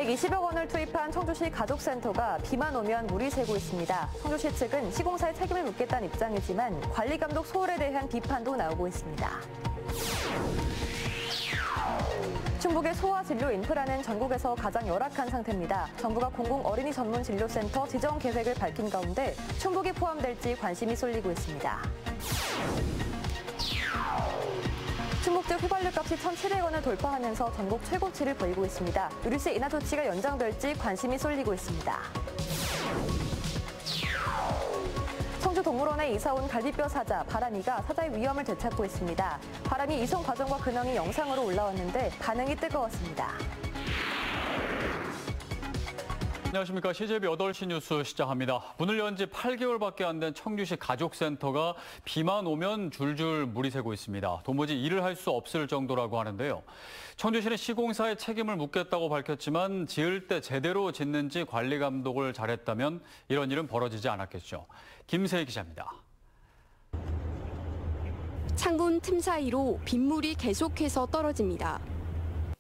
120억 원을 투입한 청주시 가족센터가 비만 오면 물이 새고 있습니다. 청주시 측은 시공사의 책임을 묻겠다는 입장이지만 관리감독 소홀에 대한 비판도 나오고 있습니다. 충북의 소아진료 인프라는 전국에서 가장 열악한 상태입니다. 정부가 공공 어린이 전문 진료센터 지정 계획을 밝힌 가운데 충북이 포함될지 관심이 쏠리고 있습니다. 충북 휘발유값이 1,700원을 돌파하면서 전국 최고치를 보이고 있습니다. 유류세 인하 조치가 연장될지 관심이 쏠리고 있습니다. 청주 동물원에 이사온 갈비뼈 사자 바람이가 사자의 위험을 되찾고 있습니다. 바람이 이송 과정과 근황이 영상으로 올라왔는데 반응이 뜨거웠습니다. 안녕하십니까. CJB 8시 뉴스 시작합니다. 문을 연 지 8개월밖에 안 된 청주시 가족센터가 비만 오면 줄줄 물이 새고 있습니다. 도무지 일을 할 수 없을 정도라고 하는데요. 청주시는 시공사의 책임을 묻겠다고 밝혔지만 지을 때 제대로 짓는지 관리 감독을 잘했다면 이런 일은 벌어지지 않았겠죠. 김세희 기자입니다. 창문 틈 사이로 빗물이 계속해서 떨어집니다.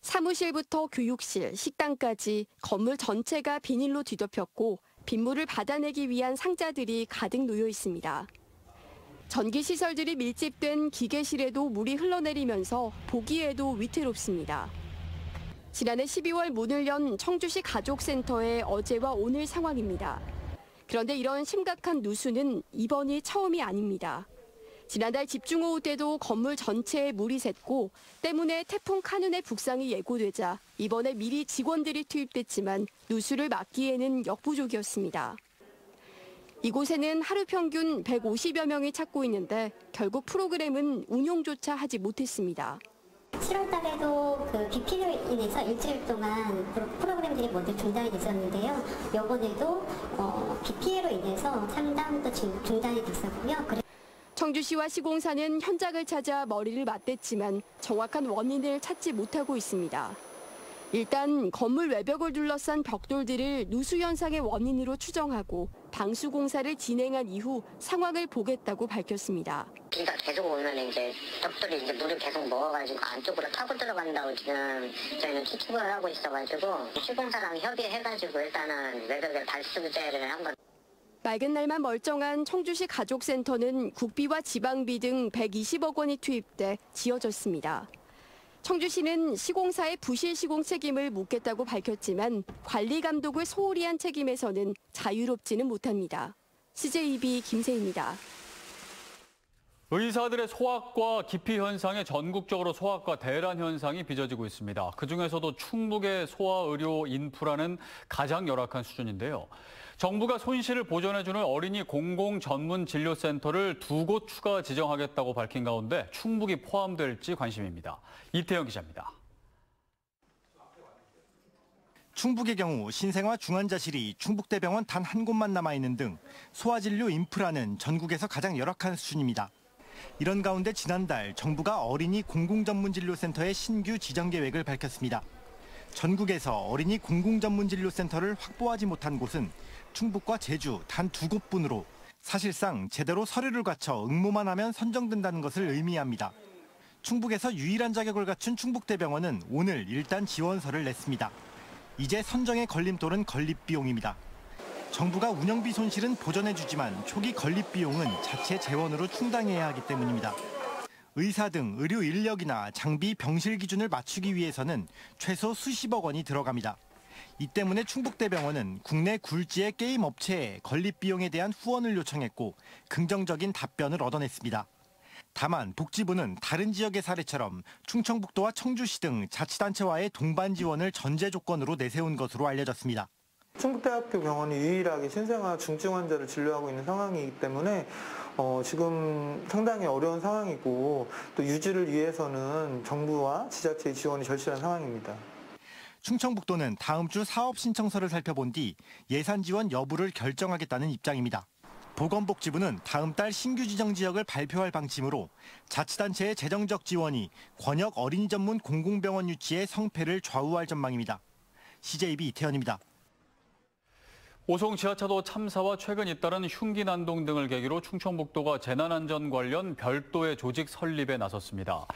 사무실부터 교육실, 식당까지 건물 전체가 비닐로 뒤덮였고 빗물을 받아내기 위한 상자들이 가득 놓여 있습니다. 전기시설들이 밀집된 기계실에도 물이 흘러내리면서 보기에도 위태롭습니다. 지난해 12월 문을 연 청주시 가족센터의 어제와 오늘 상황입니다. 그런데 이런 심각한 누수는 이번이 처음이 아닙니다. 지난달 집중호우 때도 건물 전체에 물이 샜고 때문에 태풍 카눈의 북상이 예고되자 이번에 미리 직원들이 투입됐지만 누수를 막기에는 역부족이었습니다. 이곳에는 하루 평균 150여 명이 찾고 있는데 결국 프로그램은 운영조차 하지 못했습니다. 7월 달에도 그 비 피해로 인해서 일주일 동안 프로그램들이 모두 중단이 됐었는데요. 이번에도 비 피해로 인해서 상담도 중단이 됐었고요. 청주시와 시공사는 현장을 찾아 머리를 맞댔지만 정확한 원인을 찾지 못하고 있습니다. 일단 건물 외벽을 둘러싼 벽돌들을 누수 현상의 원인으로 추정하고 방수 공사를 진행한 이후 상황을 보겠다고 밝혔습니다. 비가 계속 오면 이제 벽돌이 물을 계속 먹어가지고 안쪽으로 타고 들어간다고 지금 저희는 추측을 하고 있어가지고 시공사랑 협의해가지고 일단은 외벽에 발수제를 한번. 맑은 날만 멀쩡한 청주시 가족센터는 국비와 지방비 등 120억 원이 투입돼 지어졌습니다. 청주시는 시공사의 부실 시공 책임을 묻겠다고 밝혔지만 관리 감독을 소홀히 한 책임에서는 자유롭지는 못합니다. CJB 김세희입니다. 의사들의 소아과 기피 현상에 전국적으로 소아과 대란 현상이 빚어지고 있습니다. 그중에서도 충북의 소아의료 인프라는 가장 열악한 수준인데요. 정부가 손실을 보전해주는 어린이 공공전문진료센터를 2곳 추가 지정하겠다고 밝힌 가운데 충북이 포함될지 관심입니다. 이태영 기자입니다. 충북의 경우 신생아 중환자실이 충북대병원 단 한 곳만 남아있는 등 소아진료 인프라는 전국에서 가장 열악한 수준입니다. 이런 가운데 지난달 정부가 어린이 공공전문진료센터의 신규 지정 계획을 밝혔습니다. 전국에서 어린이 공공전문진료센터를 확보하지 못한 곳은 충북과 제주 단 2곳뿐으로 사실상 제대로 서류를 갖춰 응모만 하면 선정된다는 것을 의미합니다. 충북에서 유일한 자격을 갖춘 충북대병원은 오늘 일단 지원서를 냈습니다. 이제 선정의 걸림돌은 건립비용입니다. 정부가 운영비 손실은 보전해주지만 초기 건립비용은 자체 재원으로 충당해야 하기 때문입니다. 의사 등 의료 인력이나 장비, 병실 기준을 맞추기 위해서는 최소 수십억 원이 들어갑니다. 이 때문에 충북대병원은 국내 굴지의 게임 업체에 건립비용에 대한 후원을 요청했고 긍정적인 답변을 얻어냈습니다. 다만 복지부는 다른 지역의 사례처럼 충청북도와 청주시 등 자치단체와의 동반 지원을 전제 조건으로 내세운 것으로 알려졌습니다. 충북대학교 병원이 유일하게 신생아 중증 환자를 진료하고 있는 상황이기 때문에 지금 상당히 어려운 상황이고 또 유지를 위해서는 정부와 지자체의 지원이 절실한 상황입니다. 충청북도는 다음 주 사업 신청서를 살펴본 뒤 예산 지원 여부를 결정하겠다는 입장입니다. 보건복지부는 다음 달 신규 지정 지역을 발표할 방침으로 자치단체의 재정적 지원이 권역 어린이 전문 공공병원 유치의 성패를 좌우할 전망입니다. CJB 이태현입니다. 오송 지하차도 참사와 최근 잇따른 흉기 난동 등을 계기로 충청북도가 재난안전 관련 별도의 조직 설립에 나섰습니다.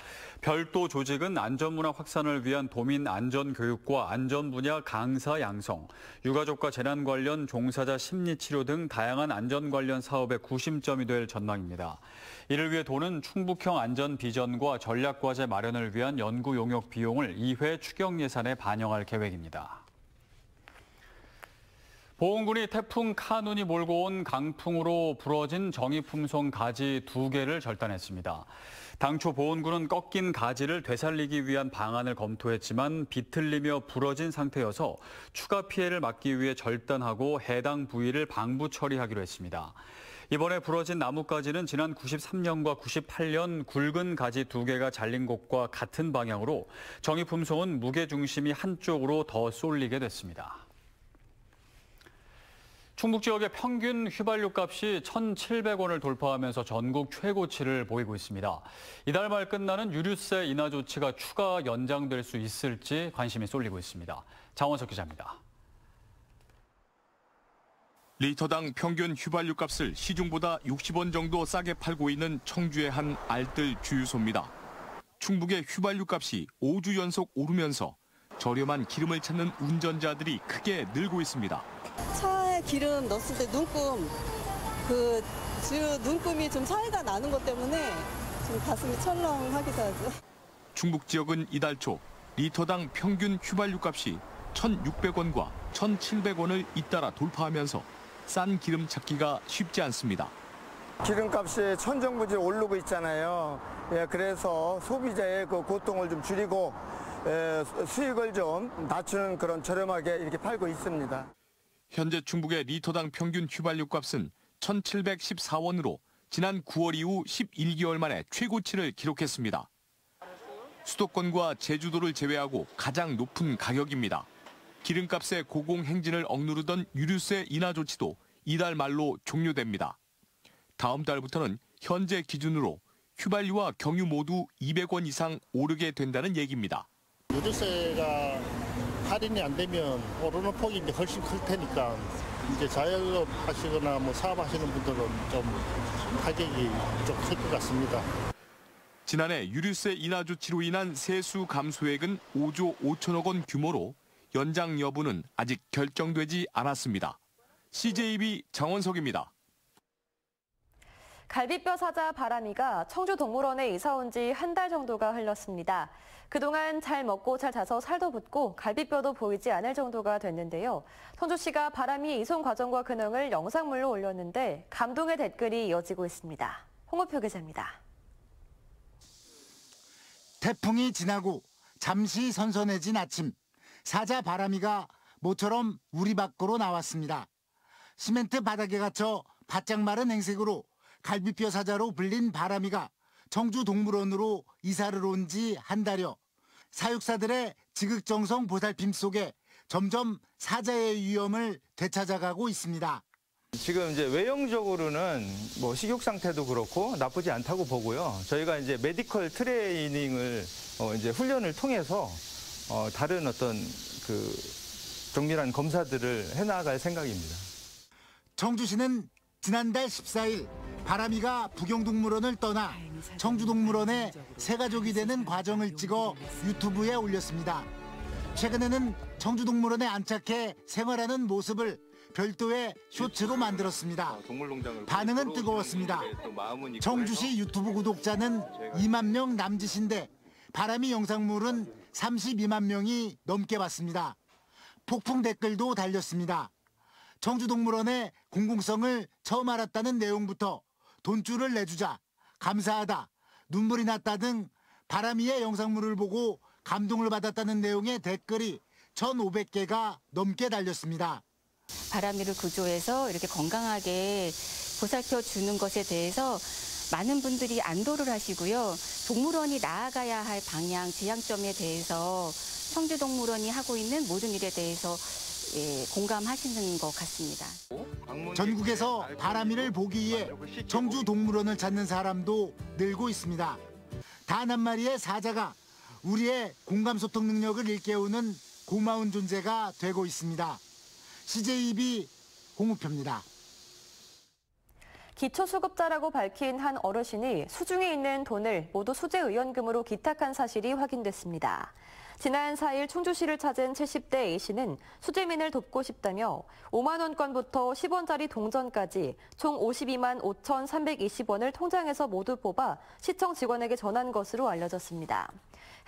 별도 조직은 안전문화 확산을 위한 도민 안전교육과 안전 분야 강사 양성, 유가족과 재난 관련 종사자 심리치료 등 다양한 안전 관련 사업의 구심점이 될 전망입니다. 이를 위해 도는 충북형 안전 비전과 전략과제 마련을 위한 연구 용역 비용을 2회 추경 예산에 반영할 계획입니다. 보훈군이 태풍 카눈이 몰고 온 강풍으로 부러진 정의품송 가지 2개를 절단했습니다. 당초 보훈군은 꺾인 가지를 되살리기 위한 방안을 검토했지만 비틀리며 부러진 상태여서 추가 피해를 막기 위해 절단하고 해당 부위를 방부 처리하기로 했습니다. 이번에 부러진 나뭇가지는 지난 93년과 98년 굵은 가지 2개가 잘린 곳과 같은 방향으로 정의품송은 무게중심이 한쪽으로 더 쏠리게 됐습니다. 충북 지역의 평균 휘발유 값이 1,700원을 돌파하면서 전국 최고치를 보이고 있습니다. 이달 말 끝나는 유류세 인하 조치가 추가 연장될 수 있을지 관심이 쏠리고 있습니다. 장원석 기자입니다. 리터당 평균 휘발유 값을 시중보다 60원 정도 싸게 팔고 있는 청주의 한 알뜰 주유소입니다. 충북의 휘발유 값이 5주 연속 오르면서 저렴한 기름을 찾는 운전자들이 크게 늘고 있습니다. 차에 기름 넣었을 때 눈금이 좀 차이가 나는 것 때문에 좀 가슴이 철렁하기도 하죠. 충북 지역은 이달 초 리터당 평균 휘발유 값이 1,600원과 1,700원을 잇따라 돌파하면서 싼 기름 찾기가 쉽지 않습니다. 기름값이 천정부지 오르고 있잖아요. 그래서 소비자의 그 고통을 좀 줄이고 수익을 좀 낮추는 그런 저렴하게 이렇게 팔고 있습니다. 현재 충북의 리터당 평균 휘발유 값은 1,714원으로 지난 9월 이후 11개월 만에 최고치를 기록했습니다. 수도권과 제주도를 제외하고 가장 높은 가격입니다. 기름값의 고공행진을 억누르던 유류세 인하 조치도 이달 말로 종료됩니다. 다음 달부터는 현재 기준으로 휘발유와 경유 모두 200원 이상 오르게 된다는 얘기입니다. 유류세가 할인이 안 되면 오르는 폭이 이제 훨씬 클 테니까 이제 자영업 하시거나 뭐 사업하시는 분들은 좀 가격이 좀 클 것 같습니다. 지난해 유류세 인하 조치로 인한 세수 감소액은 5조 5천억 원 규모로 연장 여부는 아직 결정되지 않았습니다. CJB 장원석입니다. 갈비뼈 사자 바람이가 청주동물원에 이사 온 지 한 달 정도가 흘렀습니다. 그동안 잘 먹고 잘 자서 살도 붙고 갈비뼈도 보이지 않을 정도가 됐는데요. 청주시가 바람이 이송 과정과 근황을 영상물로 올렸는데 감동의 댓글이 이어지고 있습니다. 홍호표 기자입니다. 태풍이 지나고 잠시 선선해진 아침, 사자 바람이가 모처럼 우리 밖으로 나왔습니다. 시멘트 바닥에 갇혀 바짝 마른 행색으로 갈비뼈 사자로 불린 바람이가 청주동물원으로 이사를 온 지 한 달여. 사육사들의 지극정성 보살핌 속에 점점 사자의 위험을 되찾아가고 있습니다. 지금 이제 외형적으로는 뭐 식욕 상태도 그렇고 나쁘지 않다고 보고요. 저희가 이제 메디컬 트레이닝을 이제 훈련을 통해서 다른 어떤 그 정밀한 검사들을 해나갈 생각입니다. 청주시는 지난달 14일 바람이가 북영동물원을 떠나 청주동물원에 새가족이 되는 과정을 찍어 유튜브에 올렸습니다. 최근에는 청주동물원에 안착해 생활하는 모습을 별도의 쇼츠로 만들었습니다. 반응은 뜨거웠습니다. 청주시 유튜브 구독자는 2만 명 남짓인데 바람이 영상물은 32만 명이 넘게 봤습니다. 폭풍 댓글도 달렸습니다. 청주동물원의 공공성을 처음 알았다는 내용부터 돈줄을 내주자, 감사하다, 눈물이 났다 등 바람이의 영상물을 보고 감동을 받았다는 내용의 댓글이 1,500개가 넘게 달렸습니다. 바람이를 구조해서 이렇게 건강하게 보살펴 주는 것에 대해서 많은 분들이 안도를 하시고요. 동물원이 나아가야 할 방향, 지향점에 대해서 청주동물원이 하고 있는 모든 일에 대해서 공감하시는 것 같습니다. 전국에서 바람이를 보기 위해 청주동물원을 찾는 사람도 늘고 있습니다. 단 한 마리의 사자가 우리의 공감소통 능력을 일깨우는 고마운 존재가 되고 있습니다. CJB 홍우표입니다. 기초수급자라고 밝힌 한 어르신이 수중에 있는 돈을 모두 수재의원금으로 기탁한 사실이 확인됐습니다. 지난 4일 충주시를 찾은 70대 A씨는 수재민을 돕고 싶다며 5만 원권부터 10원짜리 동전까지 총 52만 5,320원을 통장에서 모두 뽑아 시청 직원에게 전한 것으로 알려졌습니다.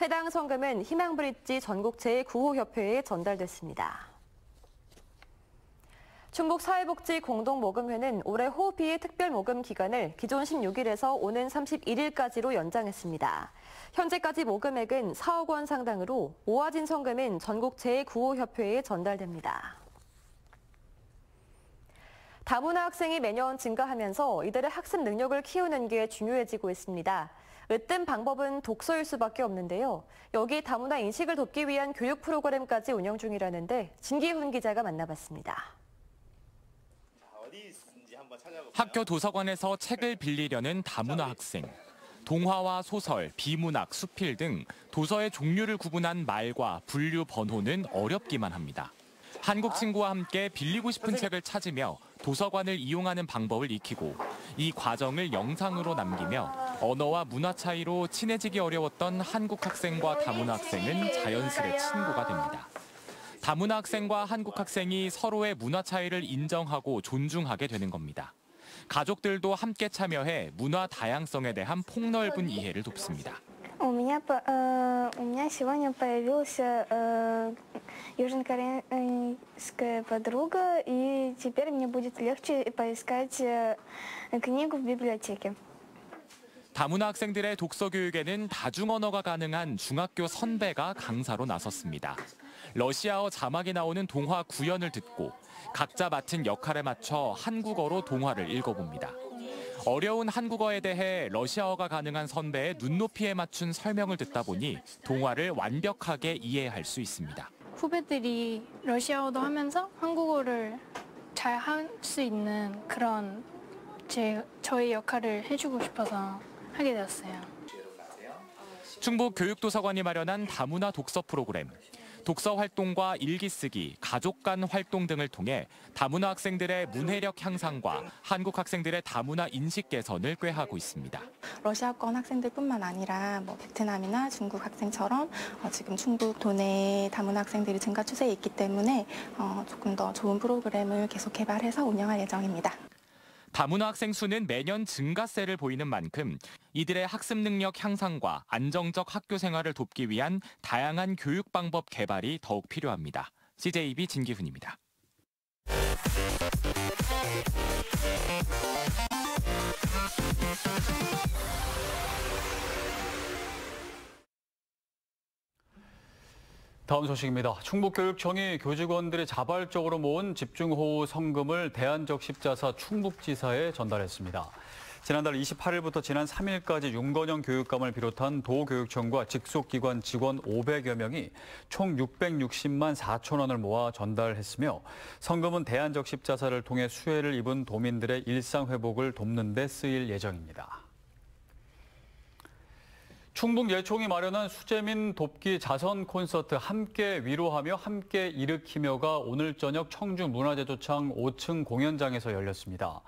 해당 성금은 희망브릿지 전국재해구호협회에 전달됐습니다. 충북사회복지공동모금회는 올해 호흡비의 특별모금 기간을 기존 16일에서 오는 31일까지로 연장했습니다. 현재까지 모금액은 4억 원 상당으로 모아진 성금은 전국재해구호협회에 전달됩니다. 다문화 학생이 매년 증가하면서 이들의 학습 능력을 키우는 게 중요해지고 있습니다. 으뜸 방법은 독서일 수밖에 없는데요. 여기 다문화 인식을 돕기 위한 교육 프로그램까지 운영 중이라는데 진기훈 기자가 만나봤습니다. 학교 도서관에서 책을 빌리려는 다문화 학생. 동화와 소설, 비문학, 수필 등 도서의 종류를 구분한 말과 분류 번호는 어렵기만 합니다. 한국 친구와 함께 빌리고 싶은 책을 찾으며 도서관을 이용하는 방법을 익히고 이 과정을 영상으로 남기며 언어와 문화 차이로 친해지기 어려웠던 한국 학생과 다문화 학생은 자연스레 친구가 됩니다. 다문화 학생과 한국 학생이 서로의 문화 차이를 인정하고 존중하게 되는 겁니다. 가족들도 함께 참여해 문화 다양성에 대한 폭넓은 이해를 돕습니다. У меня сегодня появилась южнокорейская подруга, и теперь мне будет легче поискать книгу в библиотеке. 다문화 학생들의 독서 교육에는 다중언어가 가능한 중학교 선배가 강사로 나섰습니다. 러시아어 자막이 나오는 동화 구연을 듣고 각자 맡은 역할에 맞춰 한국어로 동화를 읽어봅니다. 어려운 한국어에 대해 러시아어가 가능한 선배의 눈높이에 맞춘 설명을 듣다 보니 동화를 완벽하게 이해할 수 있습니다. 후배들이 러시아어도 하면서 한국어를 잘 할 수 있는 그런 저의 역할을 해주고 싶어서 하게 되었어요. 충북교육도서관이 마련한 다문화 독서 프로그램. 독서 활동과 일기 쓰기, 가족 간 활동 등을 통해 다문화 학생들의 문해력 향상과 한국 학생들의 다문화 인식 개선을 꾀하고 있습니다. 러시아권 학생들뿐만 아니라 베트남이나 중국 학생처럼 지금 충북 도내 다문화 학생들이 증가 추세에 있기 때문에 조금 더 좋은 프로그램을 계속 개발해서 운영할 예정입니다. 다문화 학생 수는 매년 증가세를 보이는 만큼 이들의 학습 능력 향상과 안정적 학교 생활을 돕기 위한 다양한 교육 방법 개발이 더욱 필요합니다. CJB 진기훈입니다. 다음 소식입니다. 충북교육청이 교직원들이 자발적으로 모은 집중호우 성금을 대한적십자사 충북지사에 전달했습니다. 지난달 28일부터 지난 3일까지 윤건영 교육감을 비롯한 도교육청과 직속기관 직원 500여 명이 총 660만 4천 원을 모아 전달했으며 성금은 대한적십자사를 통해 수혜를 입은 도민들의 일상회복을 돕는 데 쓰일 예정입니다. 충북예총이 마련한 수재민 돕기 자선 콘서트 함께 위로하며 함께 일으키며가 오늘 저녁 청주문화제조창 5층 공연장에서 열렸습니다.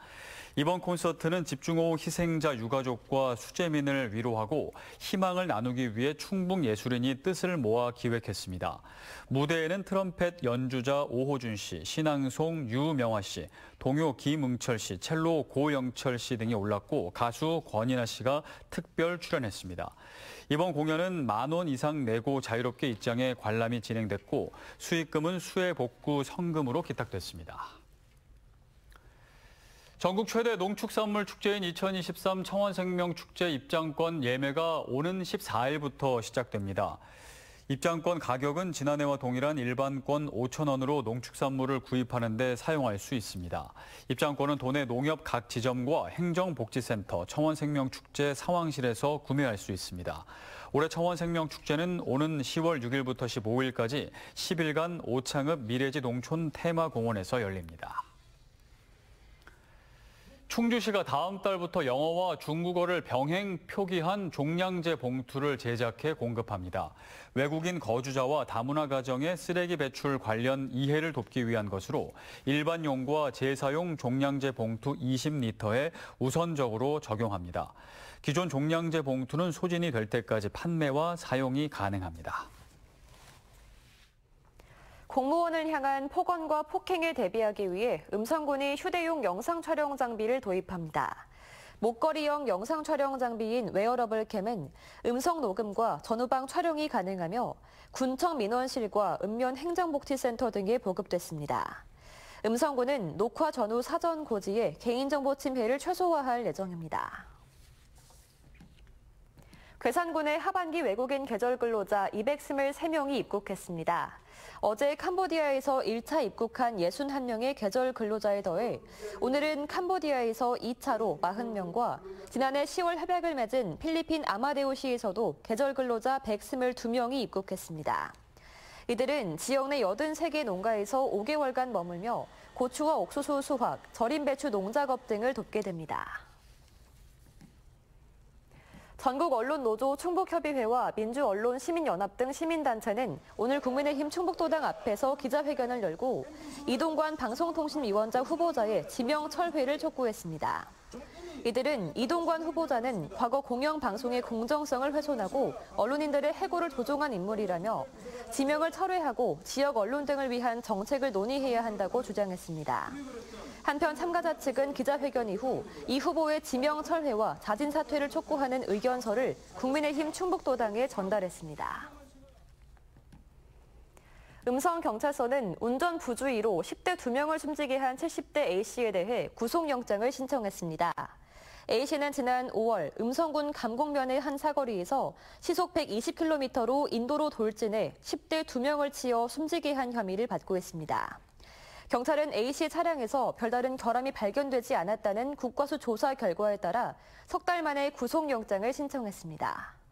이번 콘서트는 집중호우 희생자 유가족과 수재민을 위로하고 희망을 나누기 위해 충북예술인이 뜻을 모아 기획했습니다. 무대에는 트럼펫 연주자 오호준 씨, 신앙송 유명화 씨, 동요 김응철 씨, 첼로 고영철 씨 등이 올랐고 가수 권인아 씨가 특별 출연했습니다. 이번 공연은 10,000원 이상 내고 자유롭게 입장해 관람이 진행됐고 수익금은 수해 복구 성금으로 기탁됐습니다. 전국 최대 농축산물 축제인 2023 청원생명축제 입장권 예매가 오는 14일부터 시작됩니다. 입장권 가격은 지난해와 동일한 일반권 5,000원으로 농축산물을 구입하는 데 사용할 수 있습니다. 입장권은 도내 농협 각 지점과 행정복지센터, 청원생명축제 상황실에서 구매할 수 있습니다. 올해 청원생명축제는 오는 10월 6일부터 15일까지 10일간 오창읍 미래지 농촌 테마공원에서 열립니다. 충주시가 다음 달부터 영어와 중국어를 병행 표기한 종량제 봉투를 제작해 공급합니다. 외국인 거주자와 다문화 가정의 쓰레기 배출 관련 이해를 돕기 위한 것으로 일반 용과 재사용 종량제 봉투 20리터에 우선적으로 적용합니다. 기존 종량제 봉투는 소진이 될 때까지 판매와 사용이 가능합니다. 공무원을 향한 폭언과 폭행에 대비하기 위해 음성군이 휴대용 영상 촬영 장비를 도입합니다. 목걸이형 영상 촬영 장비인 웨어러블 캠은 음성 녹음과 전후방 촬영이 가능하며 군청 민원실과 읍면 행정복지센터 등에 보급됐습니다. 음성군은 녹화 전후 사전 고지에 개인정보 침해를 최소화할 예정입니다. 괴산군의 하반기 외국인 계절 근로자 223명이 입국했습니다. 어제 캄보디아에서 1차 입국한 61명의 계절 근로자에 더해 오늘은 캄보디아에서 2차로 40명과 지난해 10월 협약을 맺은 필리핀 아마데우시에서도 계절 근로자 122명이 입국했습니다. 이들은 지역 내 83개 농가에서 5개월간 머물며 고추와 옥수수 수확, 절임 배추 농작업 등을 돕게 됩니다. 전국언론노조 충북협의회와 민주언론시민연합 등 시민단체는 오늘 국민의힘 충북도당 앞에서 기자회견을 열고 이동관 방송통신위원장 후보자의 지명 철회를 촉구했습니다. 이들은 이동관 후보자는 과거 공영방송의 공정성을 훼손하고 언론인들의 해고를 조종한 인물이라며 지명을 철회하고 지역 언론 등을 위한 정책을 논의해야 한다고 주장했습니다. 한편 참가자 측은 기자회견 이후 이 후보의 지명 철회와 자진 사퇴를 촉구하는 의견서를 국민의힘 충북도당에 전달했습니다. 음성경찰서는 운전 부주의로 10대 2명을 숨지게 한 70대 A씨에 대해 구속영장을 신청했습니다. A씨는 지난 5월 음성군 감곡면의 한 사거리에서 시속 120km로 인도로 돌진해 10대 2명을 치어 숨지게 한 혐의를 받고 있습니다. 경찰은 A씨 차량에서 별다른 결함이 발견되지 않았다는 국과수 조사 결과에 따라 석 달 만에 구속영장을 신청했습니다.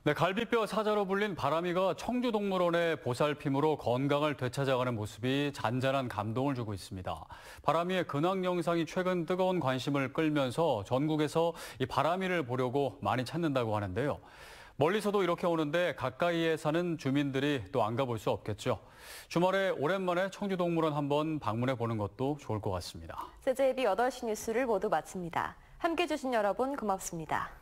네, 갈비뼈 사자로 불린 바람이가 청주동물원의 보살핌으로 건강을 되찾아가는 모습이 잔잔한 감동을 주고 있습니다. 바람이의 근황 영상이 최근 뜨거운 관심을 끌면서 전국에서 이 바람이를 보려고 많이 찾는다고 하는데요. 멀리서도 이렇게 오는데 가까이에 사는 주민들이 또 안 가볼 수 없겠죠. 주말에 오랜만에 청주동물원 한번 방문해 보는 것도 좋을 것 같습니다. CJB 8시 뉴스를 모두 마칩니다. 함께해 주신 여러분 고맙습니다.